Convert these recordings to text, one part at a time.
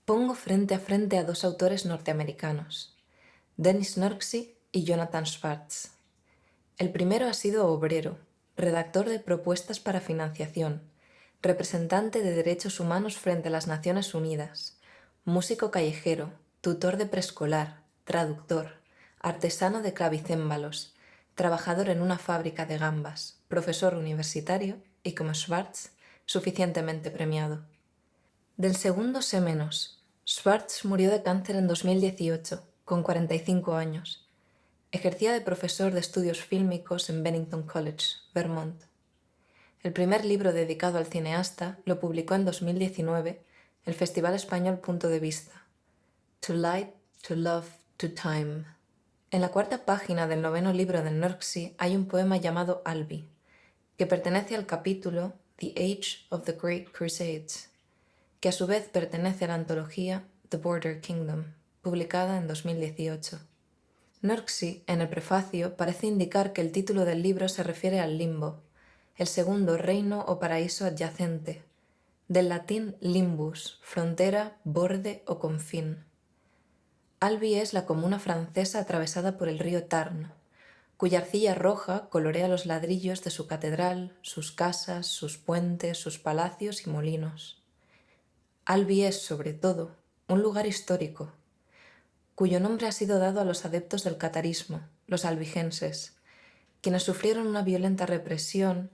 Pongo frente a frente a dos autores norteamericanos, Dennis Norksey y Jonathan Swartz. El primero ha sido obrero, redactor de propuestas para financiación, representante de derechos humanos frente a las Naciones Unidas, músico callejero, tutor de preescolar, traductor, artesano de clavicémbalos, trabajador en una fábrica de gambas, profesor universitario y, como Swartz, suficientemente premiado. Del segundo sé menos. Swartz murió de cáncer en 2018, con 45 años. Ejercía de profesor de estudios fílmicos en Bennington College, Vermont. El primer libro dedicado al cineasta lo publicó en 2019 el Festival Español Punto de Vista, To Light, To Love, To Time. En la cuarta página del noveno libro de Norksey hay un poema llamado Albi, que pertenece al capítulo The Age of the Great Crusades, que a su vez pertenece a la antología The Border Kingdom, publicada en 2018. Norksey, en el prefacio, parece indicar que el título del libro se refiere al limbo, el segundo reino o paraíso adyacente, del latín limbus, frontera, borde o confín. Albi es la comuna francesa atravesada por el río Tarn, cuya arcilla roja colorea los ladrillos de su catedral, sus casas, sus puentes, sus palacios y molinos. Albi es, sobre todo, un lugar histórico, cuyo nombre ha sido dado a los adeptos del catarismo, los albigenses, quienes sufrieron una violenta represión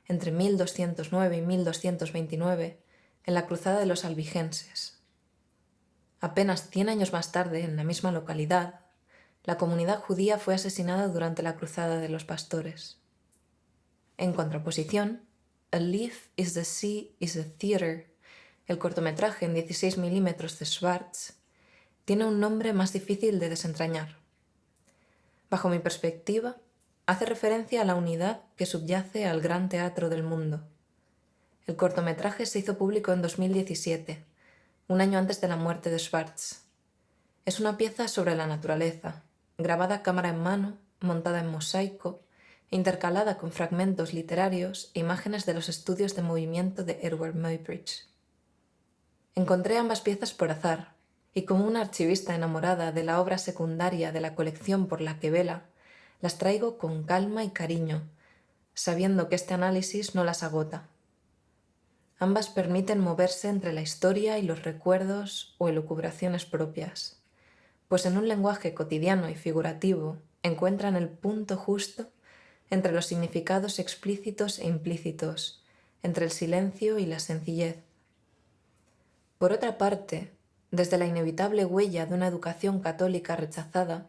entre 1209 y 1229 en la Cruzada de los Albigenses. Apenas 100 años más tarde, en la misma localidad, la comunidad judía fue asesinada durante la Cruzada de los Pastores. En contraposición, A Leaf is the Sea is a Theater, el cortometraje en 16 milímetros de Swartz, tiene un nombre más difícil de desentrañar. Bajo mi perspectiva, hace referencia a la unidad que subyace al gran teatro del mundo. El cortometraje se hizo público en 2017, un año antes de la muerte de Swartz. Es una pieza sobre la naturaleza, grabada a cámara en mano, montada en mosaico, intercalada con fragmentos literarios e imágenes de los estudios de movimiento de Edward Muybridge. Encontré ambas piezas por azar, y como una archivista enamorada de la obra secundaria de la colección por la que vela, las traigo con calma y cariño, sabiendo que este análisis no las agota. Ambas permiten moverse entre la historia y los recuerdos o elucubraciones propias, pues en un lenguaje cotidiano y figurativo encuentran el punto justo entre los significados explícitos e implícitos, entre el silencio y la sencillez. Por otra parte, desde la inevitable huella de una educación católica rechazada,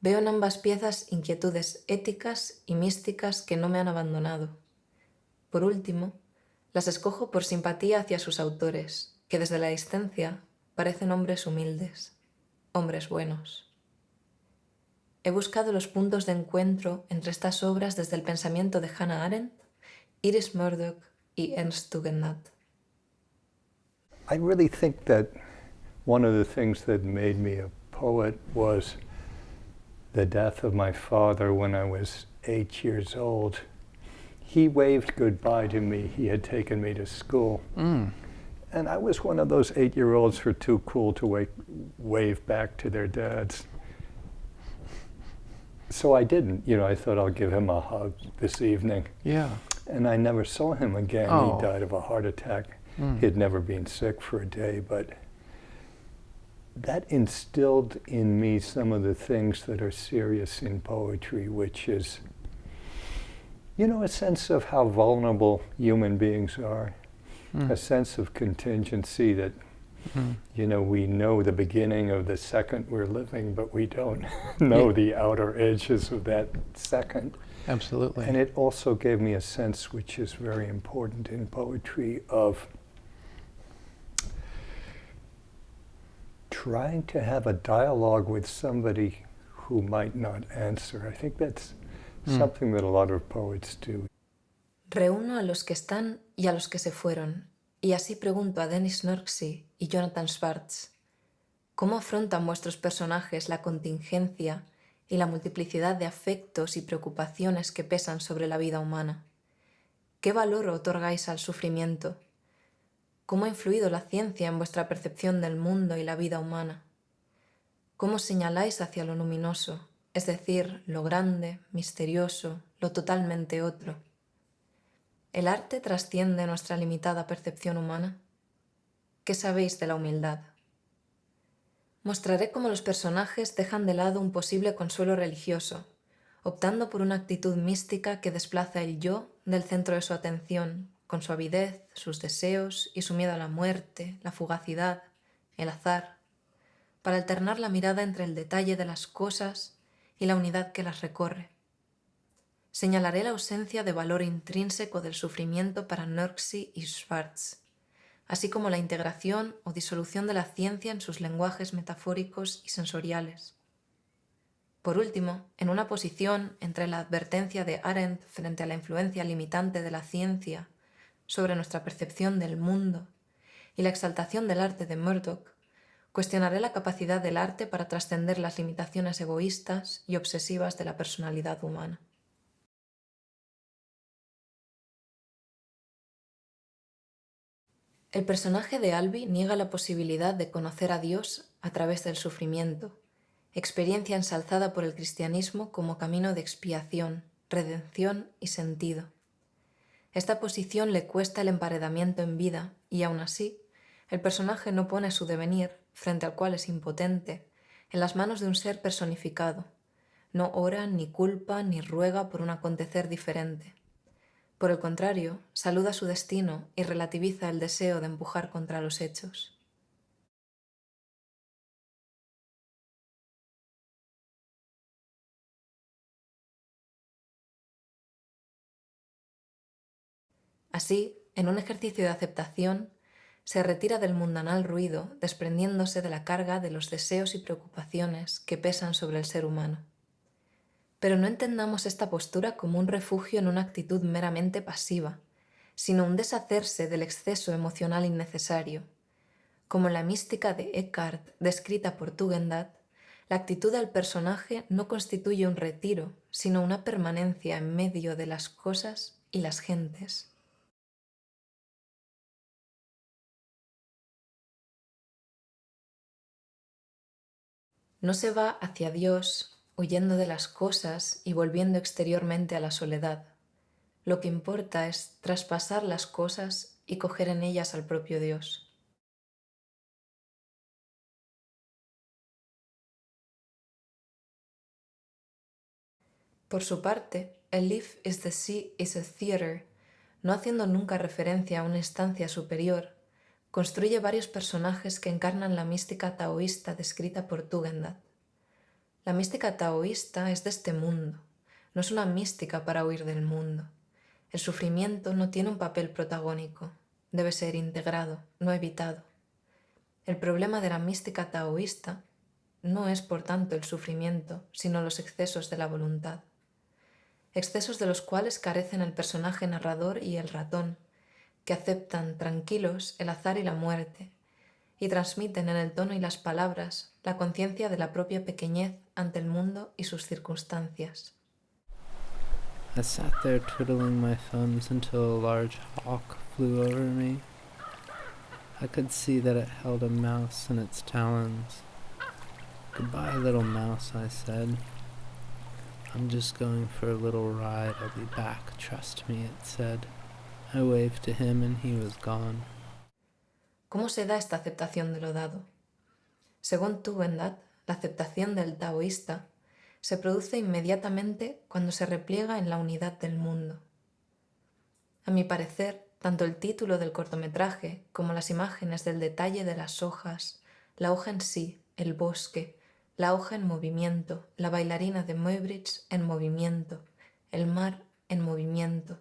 veo en ambas piezas inquietudes éticas y místicas que no me han abandonado. Por último, las escojo por simpatía hacia sus autores, que desde la distancia parecen hombres humildes, hombres buenos. He buscado los puntos de encuentro entre estas obras desde el pensamiento de Hannah Arendt, Iris Murdoch y Ernst Tugendhat. I really think that one of the things that made me a poet was the death of my father when I was 8 years old. He waved goodbye to me. He had taken me to school. And I was one of those 8-year-olds who were too cool to wave back to their dads. So I didn't. I thought I'll give him a hug this evening. Yeah. And I never saw him again. Oh. He died of a heart attack. He had never been sick for a day, but that instilled in me some of the things that are serious in poetry, which is, a sense of how vulnerable human beings are, a sense of contingency that, we know the beginning of the second we're living, but we don't know the outer edges of that second. Absolutely. And it also gave me a sense, which is very important in poetry, of trying to have a dialogue with somebody who might not answer. I think that's something that a lot of poets do. Reúno a los que están y a los que se fueron, y así pregunto a Dennis Norksey y Jonathan Swartz, ¿cómo afrontan vuestros personajes la contingencia y la multiplicidad de afectos y preocupaciones que pesan sobre la vida humana? ¿Qué valor otorgáis al sufrimiento? cómo ha influido la ciencia en vuestra percepción del mundo y la vida humana. ¿Cómo señaláis hacia lo luminoso, es decir, lo grande, misterioso, lo totalmente otro? ¿El arte trasciende nuestra limitada percepción humana? ¿Qué sabéis de la humildad? Mostraré cómo los personajes dejan de lado un posible consuelo religioso, optando por una actitud mística que desplaza el yo del centro de su atención, con su avidez, sus deseos y su miedo a la muerte, la fugacidad, el azar, para alternar la mirada entre el detalle de las cosas y la unidad que las recorre. Señalaré la ausencia de valor intrínseco del sufrimiento para Nurksy y Schwartz, así como la integración o disolución de la ciencia en sus lenguajes metafóricos y sensoriales. Por último, en una posición entre la advertencia de Arendt frente a la influencia limitante de la ciencia sobre nuestra percepción del mundo y la exaltación del arte de Murdoch, cuestionaré la capacidad del arte para trascender las limitaciones egoístas y obsesivas de la personalidad humana. El personaje de Albi niega la posibilidad de conocer a Dios a través del sufrimiento, experiencia ensalzada por el cristianismo como camino de expiación, redención y sentido. Esta posición le cuesta el emparedamiento en vida y, aún así, el personaje no pone su devenir, frente al cual es impotente, en las manos de un ser personificado. No ora, ni culpa, ni ruega por un acontecer diferente. Por el contrario, saluda su destino y relativiza el deseo de empujar contra los hechos. Así, en un ejercicio de aceptación, se retira del mundanal ruido, desprendiéndose de la carga de los deseos y preocupaciones que pesan sobre el ser humano. Pero no entendamos esta postura como un refugio en una actitud meramente pasiva, sino un deshacerse del exceso emocional innecesario. Como en la mística de Eckhart, descrita por Tugendhat, la actitud del personaje no constituye un retiro, sino una permanencia en medio de las cosas y las gentes. No se va hacia Dios huyendo de las cosas y volviendo exteriormente a la soledad. Lo que importa es traspasar las cosas y coger en ellas al propio Dios. Por su parte, el Life is the Sea is a Theater, no haciendo nunca referencia a una instancia superior, construye varios personajes que encarnan la mística taoísta descrita por Tugendhat. La mística taoísta es de este mundo, no es una mística para huir del mundo. El sufrimiento no tiene un papel protagónico, debe ser integrado, no evitado. El problema de la mística taoísta no es, por tanto, el sufrimiento, sino los excesos de la voluntad. Excesos de los cuales carecen el personaje narrador y el ratón, que aceptan tranquilos el azar y la muerte, y transmiten en el tono y las palabras la conciencia de la propia pequeñez ante el mundo y sus circunstancias. I sat there twiddling my thumbs until a large hawk flew over me. I could see that it held a mouse in its talons. "Goodbye, little mouse," I said. "I'm just going for a little ride. I'll be back, trust me," it said. I waved to him and he was gone. ¿Cómo se da esta aceptación de lo dado? Según Tugendhat, la aceptación del taoísta se produce inmediatamente cuando se repliega en la unidad del mundo. A mi parecer, tanto el título del cortometraje como las imágenes del detalle de las hojas, la hoja en sí, el bosque, la hoja en movimiento, la bailarina de Muybridge en movimiento, el mar en movimiento,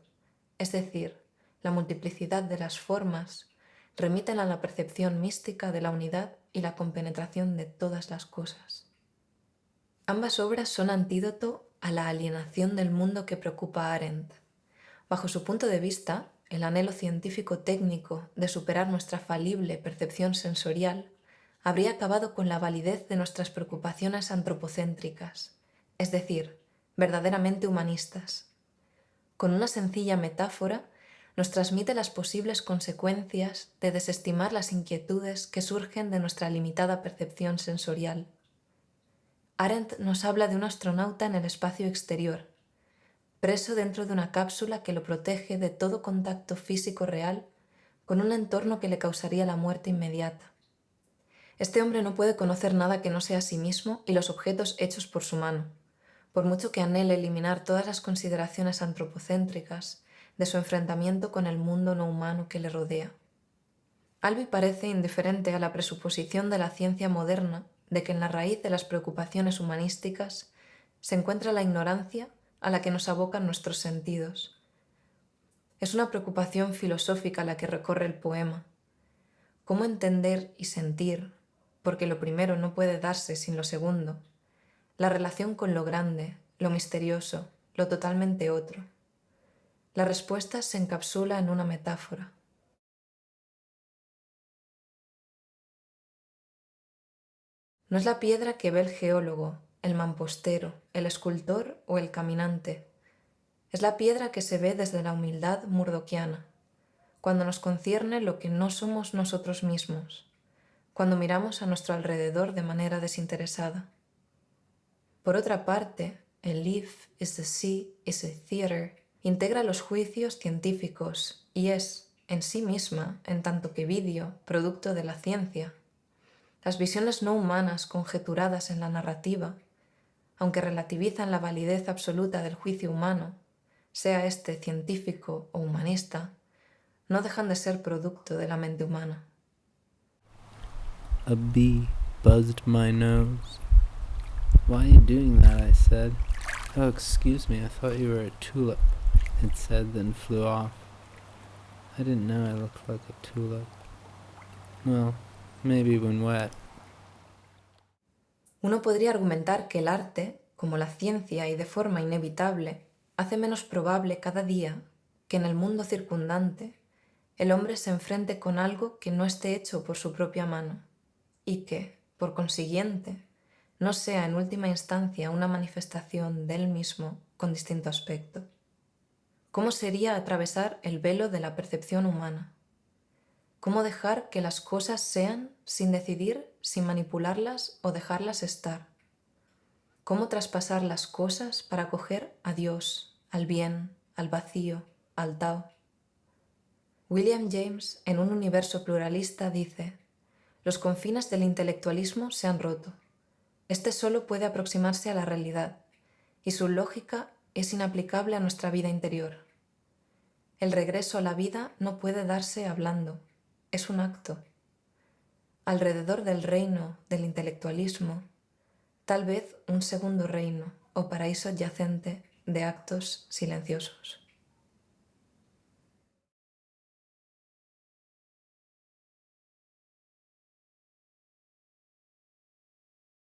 es decir, la multiplicidad de las formas, remiten a la percepción mística de la unidad y la compenetración de todas las cosas. Ambas obras son antídoto a la alienación del mundo que preocupa a Arendt. Bajo su punto de vista, el anhelo científico-técnico de superar nuestra falible percepción sensorial habría acabado con la validez de nuestras preocupaciones antropocéntricas, es decir, verdaderamente humanistas. Con una sencilla metáfora, nos transmite las posibles consecuencias de desestimar las inquietudes que surgen de nuestra limitada percepción sensorial. Arendt nos habla de un astronauta en el espacio exterior, preso dentro de una cápsula que lo protege de todo contacto físico real con un entorno que le causaría la muerte inmediata. Este hombre no puede conocer nada que no sea a sí mismo y los objetos hechos por su mano, por mucho que anhele eliminar todas las consideraciones antropocéntricas de su enfrentamiento con el mundo no humano que le rodea. Albi parece indiferente a la presuposición de la ciencia moderna de que en la raíz de las preocupaciones humanísticas se encuentra la ignorancia a la que nos abocan nuestros sentidos. Es una preocupación filosófica la que recorre el poema. ¿Cómo entender y sentir, porque lo primero no puede darse sin lo segundo, la relación con lo grande, lo misterioso, lo totalmente otro? La respuesta se encapsula en una metáfora. No es la piedra que ve el geólogo, el mampostero, el escultor o el caminante. Es la piedra que se ve desde la humildad murdoquiana, cuando nos concierne lo que no somos nosotros mismos, cuando miramos a nuestro alrededor de manera desinteresada. Por otra parte, el Life is the Sea is a Theater integra los juicios científicos y es, en sí misma, en tanto que vídeo, producto de la ciencia. Las visiones no humanas conjeturadas en la narrativa, aunque relativizan la validez absoluta del juicio humano, sea este científico o humanista, no dejan de ser producto de la mente humana. A bee buzzed my nose. "Why are you doing that?" I said. "Oh, excuse me, I thought you were a tulip," it said, then flew off. I didn't know I looked like a tulip. Well, maybe when wet. Uno podría argumentar que el arte, como la ciencia y de forma inevitable, hace menos probable cada día que en el mundo circundante el hombre se enfrente con algo que no esté hecho por su propia mano y que, por consiguiente, no sea en última instancia una manifestación de él mismo con distinto aspecto. ¿Cómo sería atravesar el velo de la percepción humana? ¿Cómo dejar que las cosas sean sin decidir, sin manipularlas o dejarlas estar? ¿Cómo traspasar las cosas para acoger a Dios, al bien, al vacío, al Tao? William James, en Un universo pluralista, dice: los confines del intelectualismo se han roto. Este solo puede aproximarse a la realidad, y su lógica es inaplicable a nuestra vida interior. El regreso a la vida no puede darse hablando, es un acto. Alrededor del reino del intelectualismo, tal vez un segundo reino o paraíso adyacente de actos silenciosos.